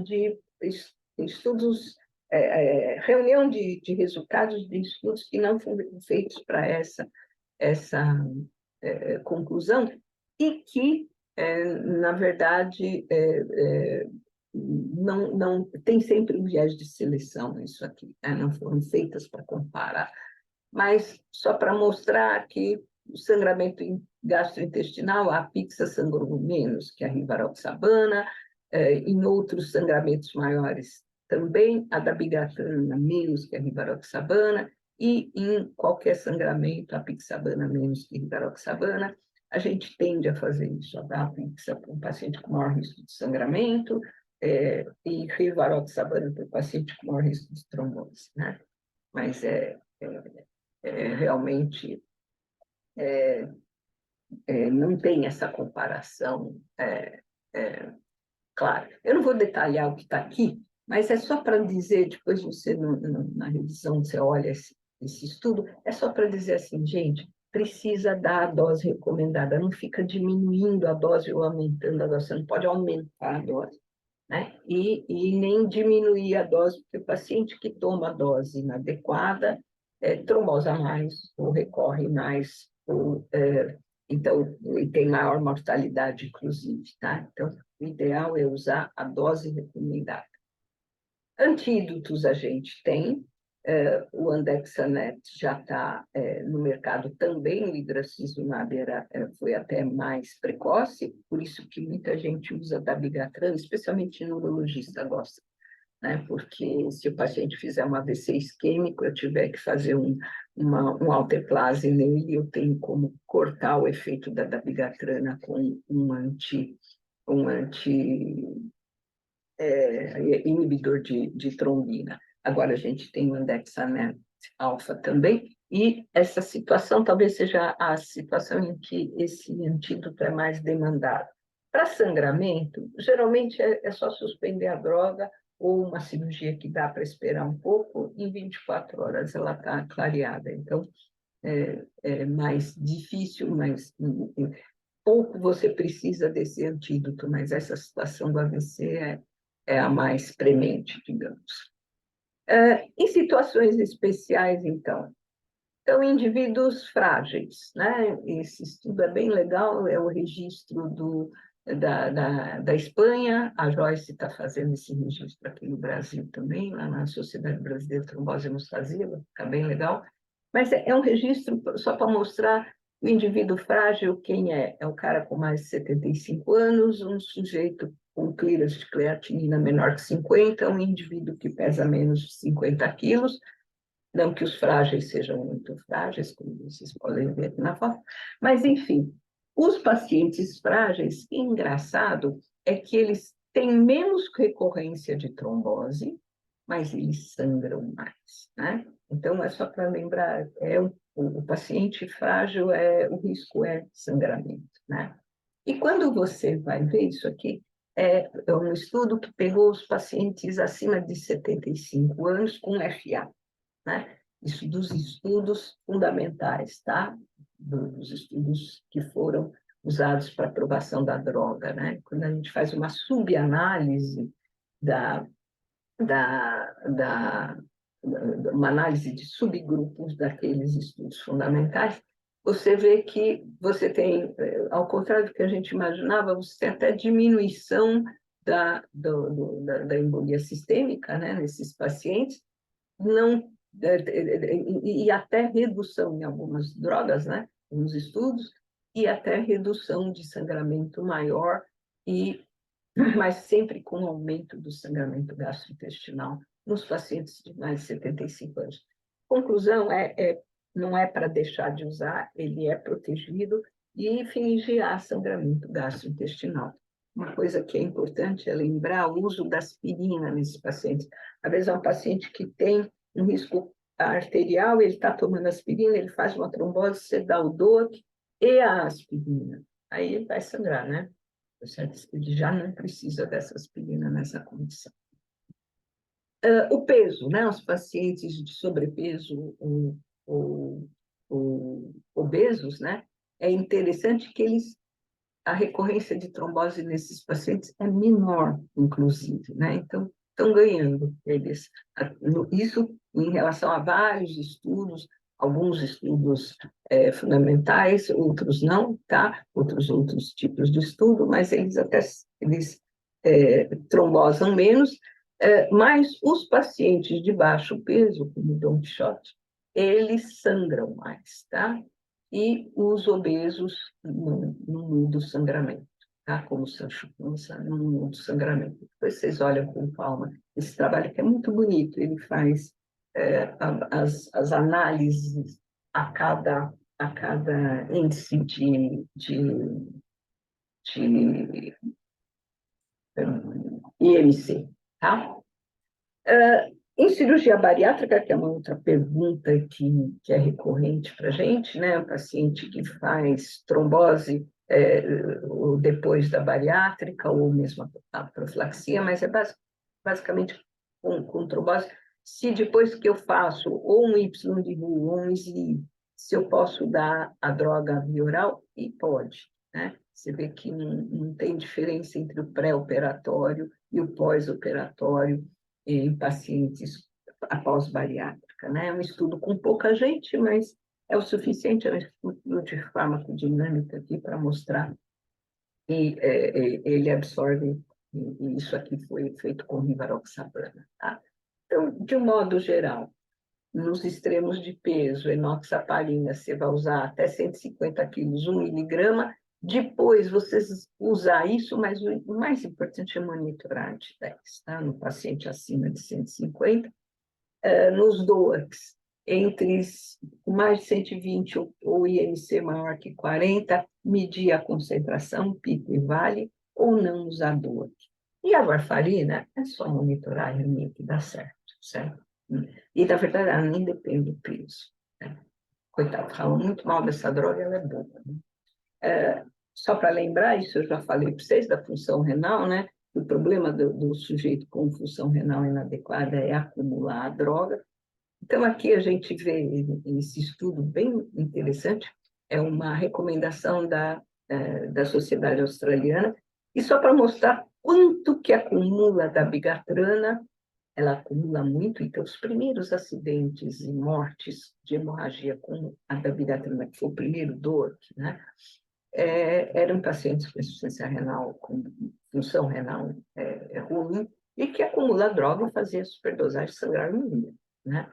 reunião de resultados de estudos que não foram feitos para essa conclusão e que, na verdade, não tem sempre um viés de seleção isso aqui, né? Não foram feitas para comparar, mas só para mostrar que o sangramento gastrointestinal, a Pixa sangrou menos que a rivaroxabana, em outros sangramentos maiores também, a dabigatran menos que a rivaroxabana, e em qualquer sangramento, a pixabana menos que a rivaroxabana. A gente tende a fazer isso, a dar a Pixa para um paciente com maior risco de sangramento, e rivaroxabana para o paciente com maior risco de trombose, né? Mas realmente não tem essa comparação claro. Eu não vou detalhar o que está aqui, mas é só para dizer, depois você, na revisão, você olha esse estudo, é só para dizer assim, gente, precisa dar a dose recomendada, não fica diminuindo a dose ou aumentando a dose, você não pode aumentar a dose, né? E nem diminuir a dose, porque o paciente que toma a dose inadequada trombosa mais, ou recorre mais, então, e tem maior mortalidade, inclusive, tá? Então, o ideal é usar a dose recomendada. Antídotos a gente tem, o Andexanet já está no mercado também, o hidracizumab foi até mais precoce, por isso que muita gente usa dabigatran, especialmente neurologista gosta, né? Porque se o paciente fizer um AVC isquêmico, eu tiver que fazer um alteplase nele, eu tenho como cortar o efeito da dabigatrana com um anti inibidor de trombina. Agora a gente tem o andexanet alfa também, e essa situação talvez seja a situação em que esse antídoto é mais demandado. Para sangramento, geralmente é só suspender a droga ou uma cirurgia que dá para esperar um pouco, em 24 horas ela está clareada. Então, é mais difícil, mas pouco você precisa desse antídoto, mas essa situação do AVC é a mais premente, digamos. Em situações especiais, então, indivíduos frágeis, né? Esse estudo é bem legal, é o registro da Espanha, a Joyce está fazendo esse registro aqui no Brasil também, lá na Sociedade Brasileira de Trombose e Hemostasia, fica bem legal, mas é um registro só para mostrar o indivíduo frágil, quem é? É o cara com mais de 75 anos, um sujeito com clearance de creatinina menor que 50, um indivíduo que pesa menos de 50 quilos, não que os frágeis sejam muito frágeis, como vocês podem ver na foto, mas, enfim, os pacientes frágeis, engraçado, é que eles têm menos recorrência de trombose, mas eles sangram mais, né? Então, é só para lembrar, o paciente frágil, o risco é sangramento, né? E quando você vai ver isso aqui, é um estudo que pegou os pacientes acima de 75 anos com FA, né? Isso dos estudos fundamentais, tá? Dos estudos que foram usados para aprovação da droga, né? Quando a gente faz uma subanálise da, da, da, uma análise de subgrupos daqueles estudos fundamentais, você vê que você tem, ao contrário do que a gente imaginava, você tem até diminuição da embolia sistêmica, né, nesses pacientes, não, e até redução em algumas drogas, né, nos estudos, e até redução de sangramento maior, mas sempre com aumento do sangramento gastrointestinal nos pacientes de mais de 75 anos. Conclusão não é para deixar de usar, ele é protegido e fingiar sangramento gastrointestinal. Uma coisa que é importante é lembrar o uso da aspirina nesses pacientes. Às vezes é um paciente que tem um risco arterial, ele está tomando aspirina, ele faz uma trombose, você dá o DOAC e a aspirina. Aí ele vai sangrar, né? Ele já não precisa dessa aspirina nessa condição. O peso, né? Os pacientes de sobrepeso ou obesos, né? É interessante que a recorrência de trombose nesses pacientes é menor, inclusive, né? Então, estão ganhando eles. Isso em relação a vários estudos, alguns estudos fundamentais, outros não, tá? Outros tipos de estudo, mas eles trombosam menos, mas os pacientes de baixo peso, como o Don Quixote, eles sangram mais, tá? E os obesos no mundo do sangramento, tá? Como o Sancho Panza, no mundo do sangramento. Depois vocês olham com calma esse trabalho, que é muito bonito, ele faz as análises a cada índice de IMC, tá? Em cirurgia bariátrica, que é uma outra pergunta que é recorrente para a gente, né? O paciente que faz trombose ou depois da bariátrica, ou mesmo a profilaxia, mas é basicamente com trombose. Se depois que eu faço ou um Y de Roux ou um SLI, se eu posso dar a droga via oral, e pode, né? Você vê que não tem diferença entre o pré-operatório e o pós-operatório em pacientes após bariátrica, né? É um estudo com pouca gente, mas é o suficiente, é um estudo de farmacodinâmica aqui para mostrar que ele absorve, e isso aqui foi feito com rivaroxaban, tá? Então, de um modo geral, nos extremos de peso, enoxaparina, você vai usar até 150 quilos, 1 miligrama. Depois, você usar isso, mas o mais importante é monitorar de 10, tá? No paciente acima de 150. Nos DOACs, entre mais de 120 ou IMC maior que 40, medir a concentração, pico e vale, ou não usar DOAC. E a varfarina é só monitorar a anemia que dá certo, certo? E, na verdade, ela nem depende do peso. Né? Coitado, falam muito mal dessa droga, ela é boa. Né? Só para lembrar, isso eu já falei para vocês, da função renal, né? O problema do sujeito com função renal inadequada é acumular a droga. Então, aqui a gente vê esse estudo bem interessante, é uma recomendação da Sociedade Australiana, e só para mostrar quanto que acumula da bigatrana, ela acumula muito, então os primeiros acidentes e mortes de hemorragia com a da bigatrana, que foi o primeiro DOAC, né, eram pacientes com insuficiência renal, com função renal ruim, e que acumula droga e fazia superdosagem sangrar no rim, né?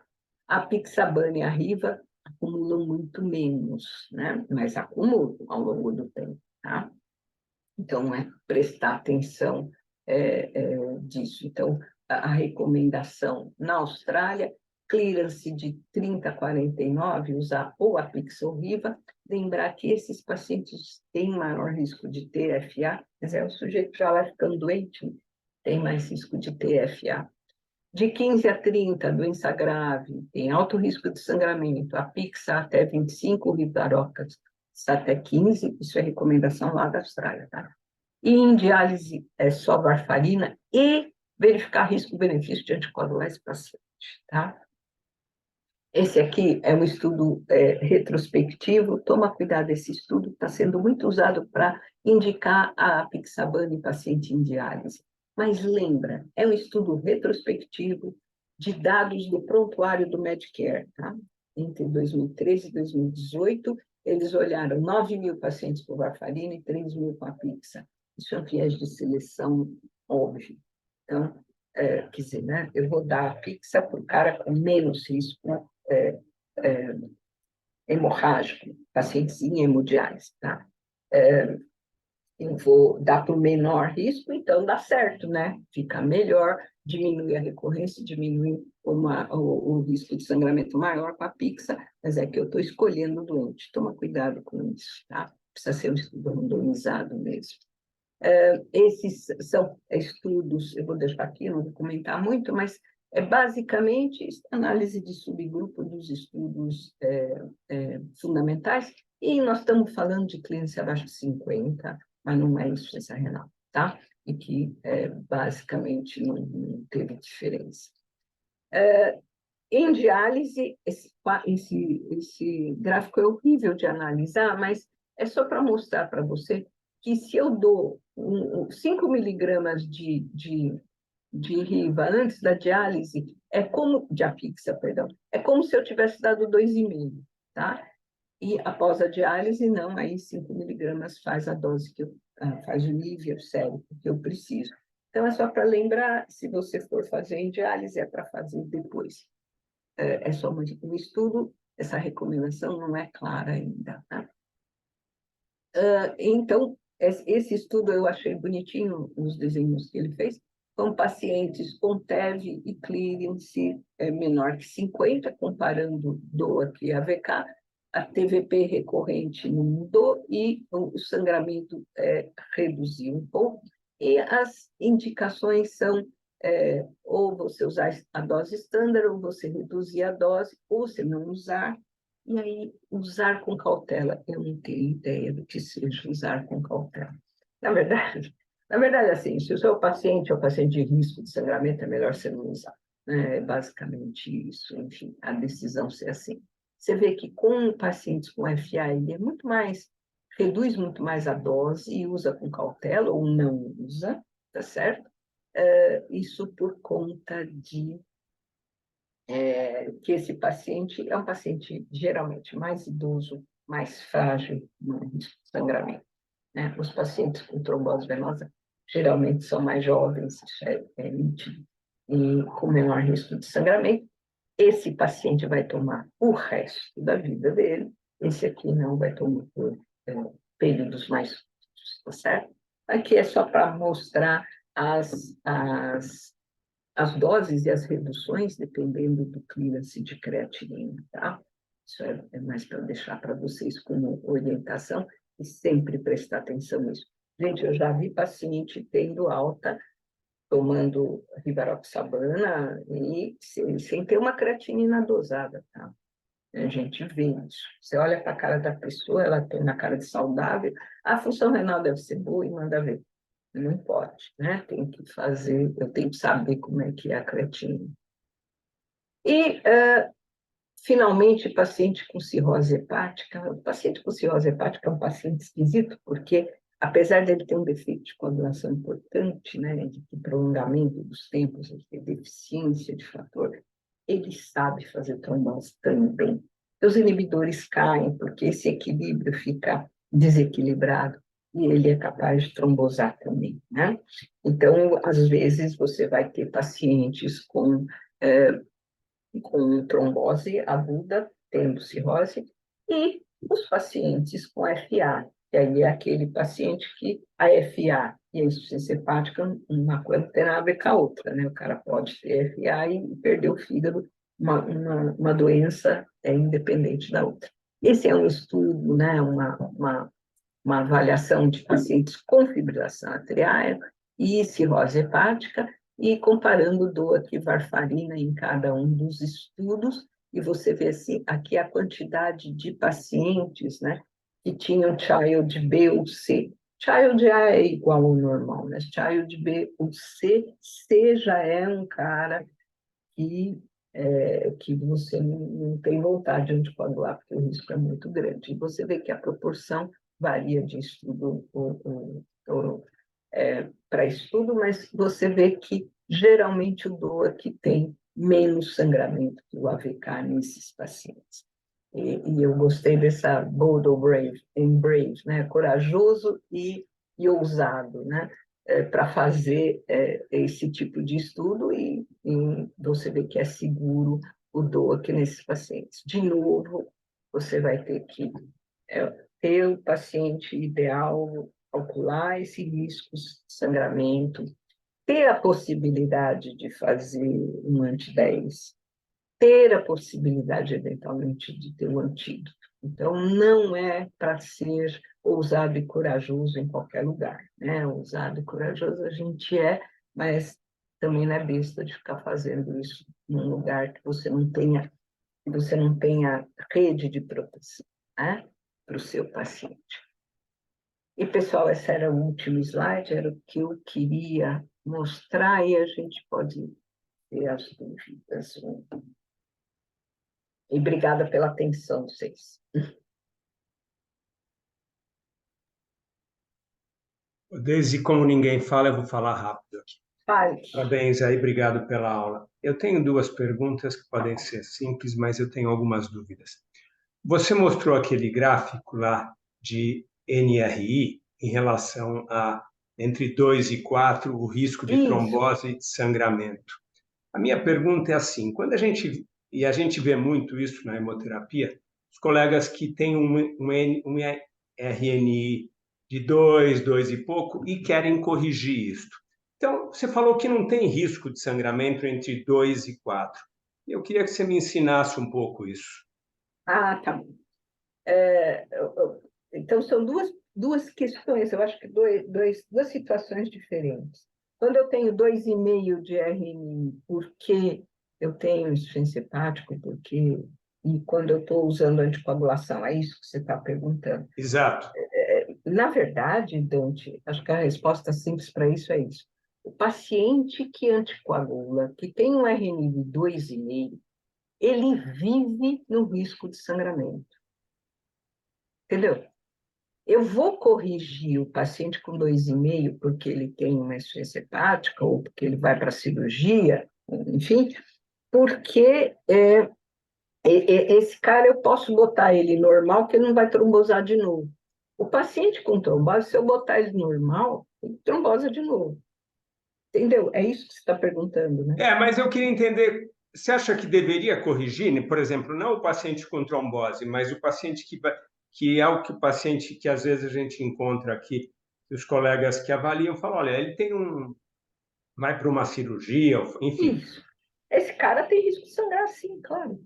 A Pixaban e a Riva acumulam muito menos, né? Mas acumulam ao longo do tempo, tá? Então, é prestar atenção disso. Então, a recomendação na Austrália, clearance de 30 a 49, usar ou a Pix ou Riva, lembrar que esses pacientes têm maior risco de ter FA, mas o sujeito já vai ficando doente, tem mais risco de ter FA. De 15 a 30, doença grave, tem alto risco de sangramento, a Pixa até 25, o Rivarocas até 15, isso é recomendação lá da Austrália, tá? E em diálise é só varfarina e verificar risco-benefício de anticoagular esse paciente, tá? Esse aqui é um estudo retrospectivo, toma cuidado, esse estudo está sendo muito usado para indicar a Pixaban em paciente em diálise. Mas lembra, é um estudo retrospectivo de dados do prontuário do Medicare, tá? Entre 2013 e 2018, eles olharam 9.000 pacientes com varfarina e 3.000 com a Pixa. Isso é um viés de seleção óbvio. Então, quer dizer, né, eu vou dar a Pixa para o cara com menos risco hemorrágico, pacientes em hemodiálise, tá? Eu vou dar para o menor risco, então dá certo, né? Fica melhor, diminui a recorrência, diminui o risco de sangramento maior com a Pixa, mas é que eu estou escolhendo o doente. Toma cuidado com isso, tá? Precisa ser um estudo randomizado mesmo. Esses são estudos, eu vou deixar aqui, não vou comentar muito, mas é basicamente análise de subgrupo dos estudos fundamentais, e nós estamos falando de clínica abaixo de 50, mas não é insuficiência renal, tá? E que basicamente não teve diferença. Em diálise, esse gráfico é horrível de analisar, mas é só para mostrar para você que se eu dou 5 miligramas de Riva antes da diálise, de Apixa, perdão, é como se eu tivesse dado 2,5, tá? E após a diálise, não, aí 5 miligramas faz a dose faz o nível sério que eu preciso. Então, é só para lembrar, se você for fazer em diálise, é para fazer depois. É só um estudo, essa recomendação não é clara ainda, tá? Então, esse estudo eu achei bonitinho, os desenhos que ele fez, com pacientes com TEV e clearance menor que 50, comparando DOAC e AVK, a TVP recorrente não mudou e o sangramento reduziu um pouco, e as indicações são ou você usar a dose estándar, ou você reduzir a dose, ou você não usar, E aí, usar com cautela, eu não tenho ideia do que seja usar com cautela. Na verdade, assim, se o seu paciente é um paciente de risco de sangramento, é melhor você não usar. É basicamente isso, enfim, a decisão ser assim. Você vê que com pacientes com FA, ele é muito mais, reduz muito mais a dose e usa com cautela ou não usa, tá certo? Isso por conta de que esse paciente é um paciente geralmente mais idoso, mais frágil no risco de sangramento, né? Os pacientes com trombose venosa geralmente são mais jovens, nítido, e com menor risco de sangramento. Esse paciente vai tomar o resto da vida dele, esse aqui não vai tomar por períodos mais curtos, tá certo? Aqui é só para mostrar as doses e as reduções, dependendo do clearance de creatinina, tá? Isso é mais para deixar para vocês como orientação e sempre prestar atenção nisso. Gente, eu já vi paciente tendo alta, tomando rivaroxabana e sem ter uma creatinina dosada, tá? A gente vê isso. Você olha para a cara da pessoa, ela tem uma cara de saudável, a função renal deve ser boa e manda ver. Não pode, né? Tem que fazer, eu tenho que saber como é que é a creatina. E, finalmente, paciente com cirrose hepática. O paciente com cirrose hepática é um paciente esquisito, porque, apesar dele ter um defeito de coagulação importante, né, de prolongamento dos tempos, de deficiência de fator, ele sabe fazer trombose também. Os inibidores caem, porque esse equilíbrio fica desequilibrado e ele é capaz de trombosar também, né? Então, às vezes, você vai ter pacientes com trombose aguda, tendo cirrose, e os pacientes com FA, que aí é aquele paciente que a FA e a insuficiência hepática, uma coisa não tem nada a ver com a outra, né? O cara pode ter FA e perder o fígado, uma doença independente da outra. Esse é um estudo, né? Uma avaliação de pacientes com fibrilação atrial e cirrose hepática, e comparando DOAC e varfarina em cada um dos estudos, e você vê assim, aqui a quantidade de pacientes, né, que tinham child B ou C. Child A é igual ao normal, mas child B ou C, C já é um cara que você não tem vontade de anticoagular, porque o risco é muito grande. E você vê que a proporção varia de estudo para estudo, mas você vê que geralmente o DOAC tem menos sangramento que o AVK nesses pacientes. E eu gostei dessa bold or brave, né? Corajoso e ousado, né? Para fazer esse tipo de estudo e você vê que é seguro o DOAC nesses pacientes. De novo, você vai ter que ter o paciente ideal, calcular esse risco de sangramento, ter a possibilidade de fazer um anti-10, ter a possibilidade, eventualmente, de ter um antídoto. Então, não é para ser ousado e corajoso em qualquer lugar, né? Ousado e corajoso a gente mas também não é besta de ficar fazendo isso num lugar que você não tenha rede de proteção, né? Para o seu paciente. E, pessoal, esse era o último slide, era o que eu queria mostrar, e a gente pode ter as dúvidas. E obrigada pela atenção de vocês. Desde como ninguém fala, eu vou falar rápido aqui. Fale. Parabéns aí, obrigado pela aula. Eu tenho duas perguntas que podem ser simples, mas eu tenho algumas dúvidas. Você mostrou aquele gráfico lá de NRI em relação a entre 2 e 4, o risco de trombose e de sangramento. A minha pergunta é assim, quando a gente vê muito isso na hemoterapia, os colegas que têm um RNI de 2, 2 e pouco, e querem corrigir isto. Então, você falou que não tem risco de sangramento entre 2 e 4. Eu queria que você me ensinasse um pouco isso. Tá bom. Então, são duas questões, eu acho que duas situações diferentes. Quando eu tenho 2,5 de RNI, porque eu tenho insuficiência hepática, porque e quando eu estou usando anticoagulação? É isso que você está perguntando. Exato. Na verdade, Dante, acho que a resposta simples para isso é isso. O paciente que anticoagula, que tem um RNI de 2,5, ele vive no risco de sangramento. Entendeu? Eu vou corrigir o paciente com 2,5 porque ele tem uma insuficiência hepática ou porque ele vai para a cirurgia, enfim, porque esse cara eu posso botar ele normal que ele não vai trombosar de novo. O paciente com trombose, se eu botar ele normal, ele trombosa de novo. Entendeu? É isso que você está perguntando, né? Mas eu queria entender, você acha que deveria corrigir, né? Por exemplo, não o paciente com trombose, mas o paciente que é o que o paciente que às vezes a gente encontra aqui, os colegas que avaliam falam, olha, ele tem vai para uma cirurgia, enfim. Isso. Esse cara tem risco de sangrar, sim, claro.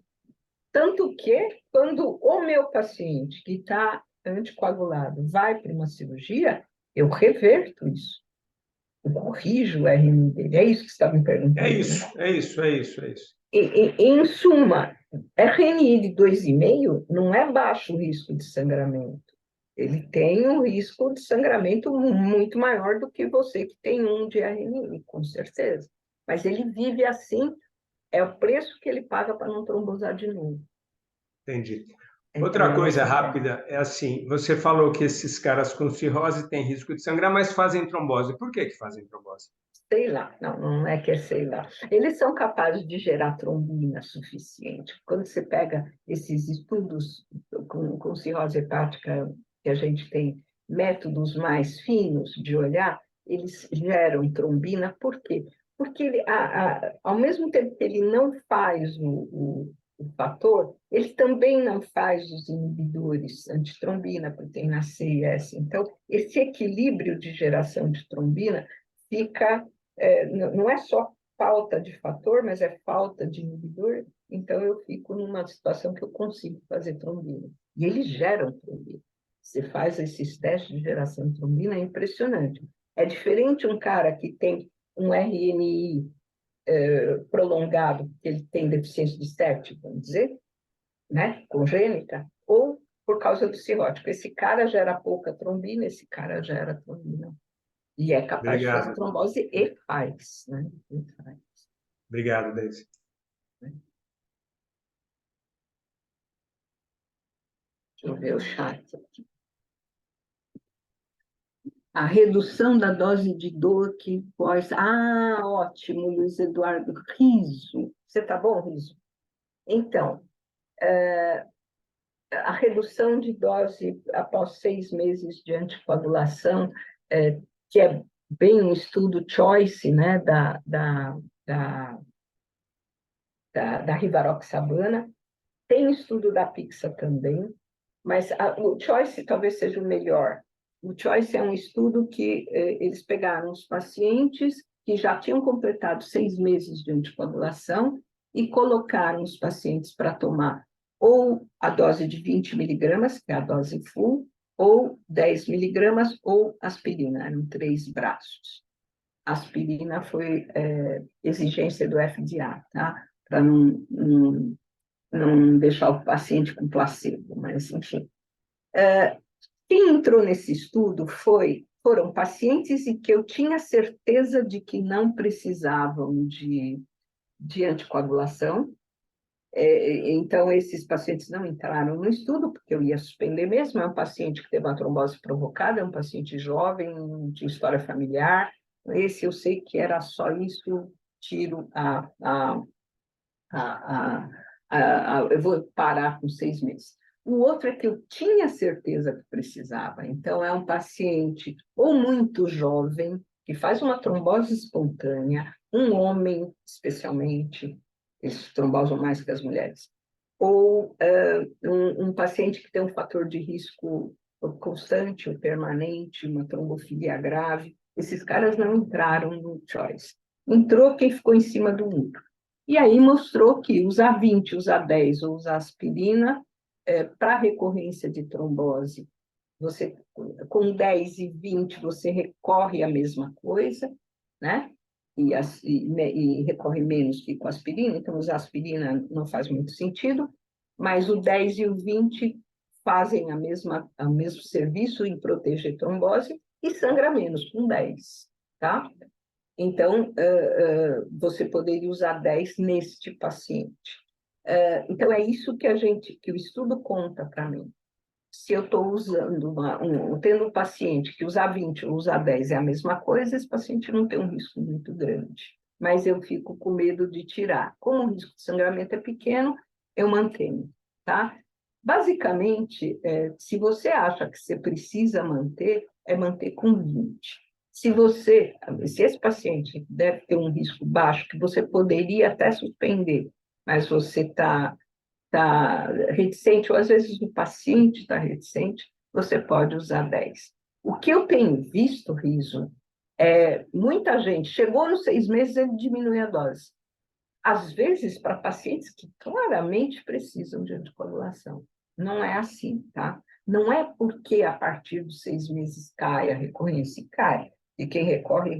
Tanto que, quando o meu paciente que está anticoagulado vai para uma cirurgia, eu reverto isso. Eu corrijo o RNI dele. É isso que você está me perguntando. É isso. Em suma, RNI de 2,5 não é baixo o risco de sangramento. Ele tem um risco de sangramento muito maior do que você que tem um de RNI, com certeza. Mas ele vive assim, é o preço que ele paga para não trombosar de novo. Entendi. Outra coisa essa rápida é assim, você falou que esses caras com cirrose têm risco de sangrar, mas fazem trombose. Por que fazem trombose? Sei lá, não é que é sei lá. Eles são capazes de gerar trombina suficiente. Quando você pega esses estudos com cirrose hepática, que a gente tem métodos mais finos de olhar, eles geram trombina, por quê? Porque ele, ao mesmo tempo que ele não faz o fator, ele também não faz os inibidores antitrombina, proteína C e S. Então, esse equilíbrio de geração de trombina fica não é só falta de fator, mas é falta de inibidor, então eu fico numa situação que eu consigo fazer trombina. E eles geram trombina. Você faz esses testes de geração de trombina, é impressionante. É diferente um cara que tem um RNI prolongado, que ele tem deficiência de STAT, vamos dizer, né, congênita, ou por causa do cirrótico. Esse cara gera pouca trombina, esse cara gera trombina. E é capaz de fazer trombose e faz, né? E faz. Obrigado, Deise. Deixa eu ver o chat aqui. A redução da dose de dor que pós... Ah, ótimo, Luiz Eduardo. Riso. Você está bom, Riso? Então, a redução de dose após 6 meses de anticoagulação, que é bem um estudo choice, né, da rivaroxabana. Tem estudo da Pixa também, mas o Choice talvez seja o melhor. O Choice é um estudo que eles pegaram os pacientes que já tinham completado 6 meses de anticoagulação e colocaram os pacientes para tomar ou a dose de 20 miligramas, que é a dose full, ou 10 miligramas, ou aspirina, eram 3 braços. Aspirina foi exigência do FDA, tá? Para não deixar o paciente com placebo, mas, enfim. Quem entrou nesse estudo foram pacientes em que eu tinha certeza de que não precisavam de anticoagulação. Então, esses pacientes não entraram no estudo, porque eu ia suspender mesmo. É um paciente que teve uma trombose provocada, é um paciente jovem, de história familiar. Esse eu sei que era só isso, tiro eu vou parar com 6 meses. O outro é que eu tinha certeza que precisava. Então, é um paciente ou muito jovem, que faz uma trombose espontânea, um homem, especialmente, eles trombosam mais que as mulheres, ou um paciente que tem um fator de risco constante ou permanente, uma trombofilia grave. Esses caras não entraram no Choice. Entrou quem ficou em cima do muro. E aí mostrou que usar 20, usar 10 ou usar aspirina para recorrência de trombose, você, com 10 e 20 você recorre à mesma coisa, né? E recorre menos que com aspirina, então usar aspirina não faz muito sentido, mas o 10 e o 20 fazem o mesmo serviço em proteger trombose e sangra menos com 10, tá? Então, você poderia usar 10 neste paciente. Então, é isso que o estudo conta para mim. Se eu estou usando, tendo um paciente que usar 20 ou usar 10 é a mesma coisa, esse paciente não tem um risco muito grande. Mas eu fico com medo de tirar. Como o risco de sangramento é pequeno, eu mantenho, tá? Basicamente, se você acha que você precisa manter, é manter com 20. Se esse paciente deve ter um risco baixo, que você poderia até suspender, mas você está reticente, ou às vezes o paciente está reticente, você pode usar 10. O que eu tenho visto, Riso, muita gente chegou nos 6 meses, ele diminui a dose. Às vezes, para pacientes que claramente precisam de anticoagulação. Não é assim, tá? Não é porque a partir dos 6 meses cai a recorrência, cai. E quem recorre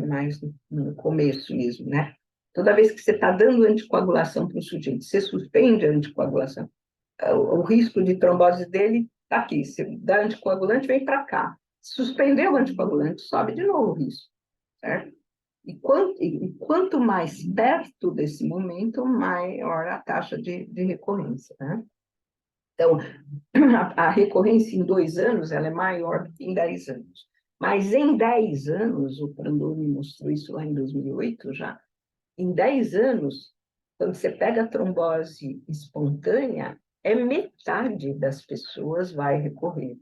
mais no começo mesmo, né? Toda vez que você está dando anticoagulação para o sujeito, você suspende a anticoagulação, o risco de trombose dele está aqui. Você dá anticoagulante, vem para cá. Suspendeu o anticoagulante, sobe de novo o risco, certo? E quanto mais perto desse momento, maior a taxa de recorrência, né? Então, a recorrência em 2 anos ela é maior do que em 10 anos. Mas em 10 anos, o Prandoni mostrou isso lá em 2008 já, em 10 anos, quando você pega a trombose espontânea, metade das pessoas vai recorrer.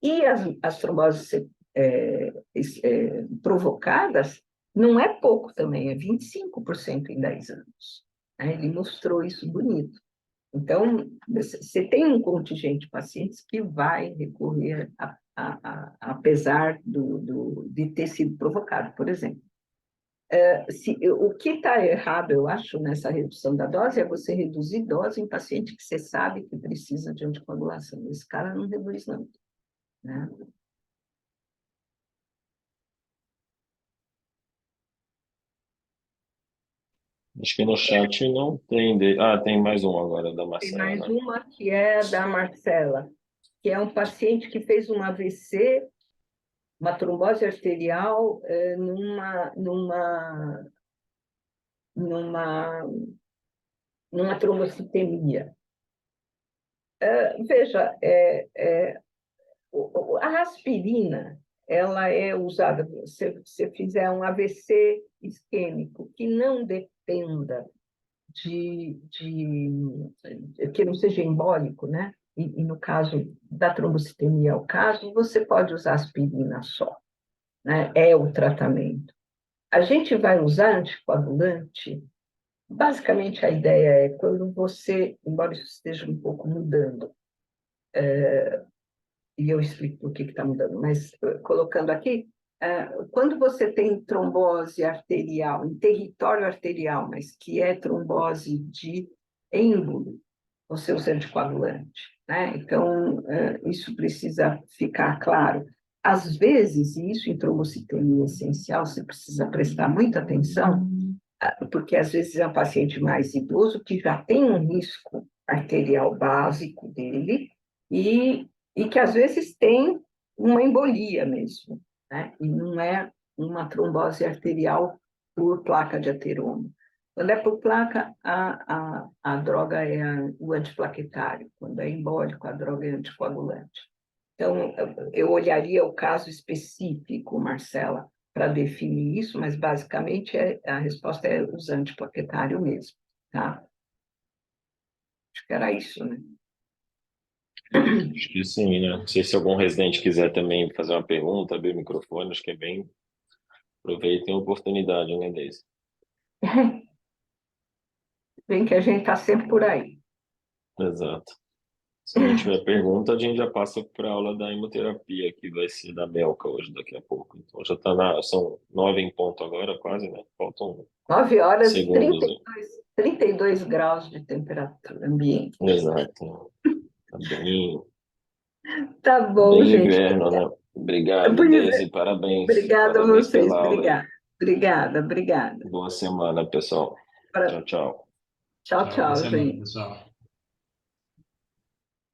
E as tromboses provocadas não é pouco também, é 25% em 10 anos. Ele mostrou isso bonito. Então, você tem um contingente de pacientes que vai recorrer, apesar de ter sido provocado, por exemplo. O que está errado, eu acho, nessa redução da dose é você reduzir dose em paciente que você sabe que precisa de anticoagulação. Esse cara não reduz, não. Né? Acho que no chat não tem. Tem mais um agora, da Tem Marcela, mais né? uma que é da Marcela, que é um paciente que fez um AVC, uma trombose arterial, numa trombocitemia. Veja, a aspirina, ela é usada, se você fizer um AVC isquêmico que não dependa que não seja embólico, né? E no caso da trombocitemia, é o caso, você pode usar aspirina só, né? É o tratamento. A gente vai usar anticoagulante, basicamente a ideia é quando você, embora isso esteja um pouco mudando, e eu explico por que está mudando, mas colocando aqui, quando você tem trombose arterial, em território arterial, mas que é trombose de êmbolo, você usa anticoagulante, né? Então, isso precisa ficar claro. Às vezes, e isso em trombocitemia essencial, você precisa prestar muita atenção, porque às vezes é um paciente mais idoso que já tem um risco arterial básico dele e que às vezes tem uma embolia mesmo, né? E não é uma trombose arterial por placa de ateroma. Quando é por placa, a droga é o antiplaquetário. Quando é embólico, a droga é anticoagulante. Então, eu olharia o caso específico, Marcela, para definir isso, mas basicamente a resposta é os antiplaquetário mesmo, tá? Acho que era isso, né? Acho que sim, né? Não sei se algum residente quiser também fazer uma pergunta, abrir o microfone, acho que é bem. Aproveitem a oportunidade, né, Deise? Bem que a gente está sempre por aí. Exato. Se não tiver pergunta, a gente já passa para a aula da hemoterapia, que vai ser da Melca hoje, daqui a pouco. Então já são 9 em ponto agora, quase, né? Faltam 9 horas, segundos, né? 32 graus de temperatura ambiente. Exato. Tá bem, Tá bom, bem gente. inverno, né? Obrigado, Pois é. Deise. Parabéns. Obrigada a Parabéns vocês. pela aula aí. Obrigada. Boa semana, pessoal. Tchau, tchau. Tchau, Tchau, boa tchau, semana, gente. pessoal.